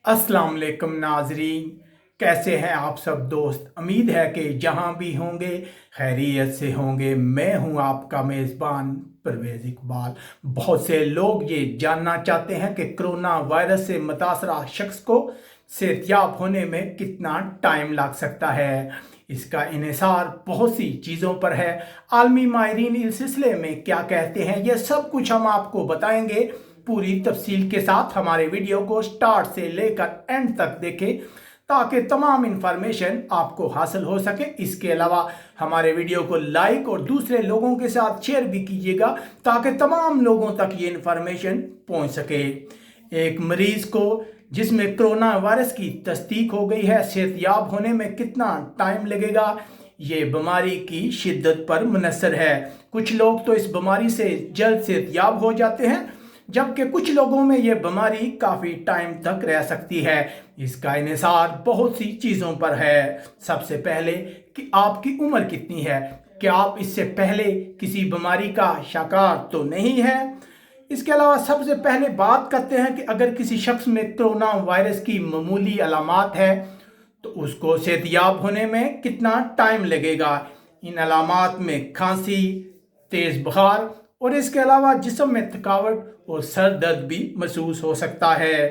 अस्सलाम वालेकुम नाजरीन, कैसे हैं आप सब दोस्त। उम्मीद है कि जहां भी होंगे खैरियत से होंगे। मैं हूं आपका मेज़बान परवेज़ इकबाल। बहुत से लोग ये जानना चाहते हैं कि कोरोना वायरस से मुतासरा शख्स को सेहतयाब होने में कितना टाइम लग सकता है। इसका इन्हिसार बहुत सी चीज़ों पर है। आलमी माहिरीन इस सिलसिले में क्या कहते हैं, ये सब कुछ हम आपको बताएंगे पूरी तफसील के साथ। हमारे वीडियो को स्टार्ट से लेकर एंड तक देखें ताकि तमाम इन्फॉर्मेशन आपको हासिल हो सके। इसके अलावा हमारे वीडियो को लाइक और दूसरे लोगों के साथ शेयर भी कीजिएगा ताकि तमाम लोगों तक ये इन्फॉर्मेशन पहुंच सके। एक मरीज को जिसमें कोरोना वायरस की तस्दीक हो गई है, सेहतयाब होने में कितना टाइम लगेगा, ये बीमारी की शिद्दत पर मुनसर है। कुछ लोग तो इस बीमारी से जल्द सेहतयाब हो जाते हैं, जबकि कुछ लोगों में यह बीमारी काफ़ी टाइम तक रह सकती है। इसका इन्हिसार बहुत सी चीज़ों पर है। सबसे पहले कि आपकी उम्र कितनी है, क्या आप इससे पहले किसी बीमारी का शिकार तो नहीं है। इसके अलावा सबसे पहले बात करते हैं कि अगर किसी शख्स में कोरोना वायरस की मामूली अलामात है तो उसको सेहतयाब होने में कितना टाइम लगेगा। इन अलामात में खांसी, तेज़ बुखार और इसके अलावा जिस्म में थकावट और सर दर्द भी महसूस हो सकता है।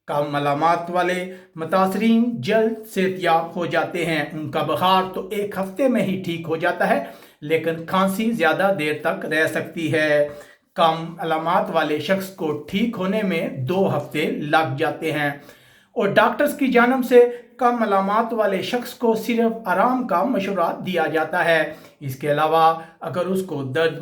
कम अलामात वाले मुतासरीन जल्द सेहतयाब हो जाते हैं। उनका बुखार तो एक हफ्ते में ही ठीक हो जाता है, लेकिन खांसी ज़्यादा देर तक रह सकती है। कम अलामात वाले शख्स को ठीक होने में 2 हफ्ते लग जाते हैं और डॉक्टर्स की जानब से कम अलामात वाले शख्स को सिर्फ आराम का मशवरा दिया जाता है। इसके अलावा अगर उसको दर्द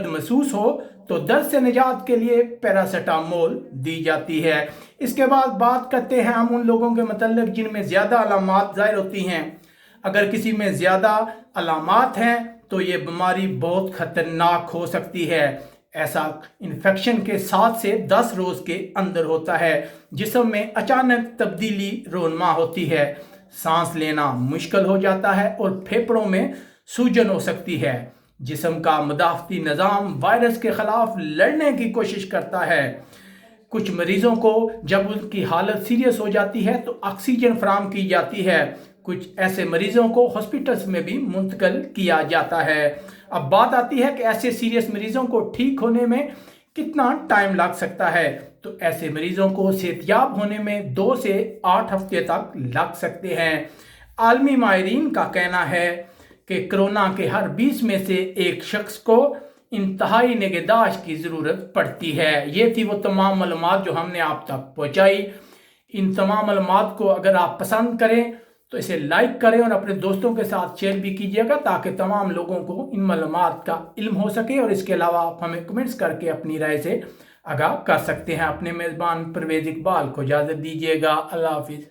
महसूस हो तो दर्द से निजात के लिए पैरासीटामोल दी जाती है। इसके बाद बात करते हैं हम उन लोगों के मतलब जिनमें ज़्यादा अलामात ज़ाहिर होती हैं। अगर किसी में ज़्यादा अलामात हैं तो ये बीमारी बहुत ख़तरनाक हो सकती है। ऐसा इन्फेक्शन के 7 से 10 रोज़ के अंदर होता है। जिस्म में अचानक तब्दीली रोनमा होती है, सांस लेना मुश्किल हो जाता है और फेफड़ों में सूजन हो सकती है। जिस्म का मुदाफ़ती निज़ाम वायरस के ख़िलाफ़ लड़ने की कोशिश करता है। कुछ मरीज़ों को जब उनकी हालत सीरियस हो जाती है तो ऑक्सीजन फराहम की जाती है। कुछ ऐसे मरीज़ों को हॉस्पिटल्स में भी मुंतकिल किया जाता है। अब बात आती है कि ऐसे सीरियस मरीज़ों को ठीक होने में कितना टाइम लग सकता है। तो ऐसे मरीज़ों को सेहतयाब होने में 2 से 8 हफ्ते तक लग सकते हैं। आलमी माहिरीन का कहना है कि कोरोना के हर 20 में से एक शख्स को इंतहाई निगहदाश्त की ज़रूरत पड़ती है। ये थी वो तमाम मालूमात जो हमने आप तक पहुँचाई। इन तमाम मालूमात को अगर आप पसंद करें तो इसे लाइक करें और अपने दोस्तों के साथ शेयर भी कीजिएगा ताकि तमाम लोगों को इन मालूमात का इल्म हो सके। और इसके अलावा आप हमें कमेंट्स करके अपनी राय से आगाह कर सकते हैं। अपने मेज़बान परवेज़ इकबाल को इजाज़त दीजिएगा। अल्लाह हाफिज़।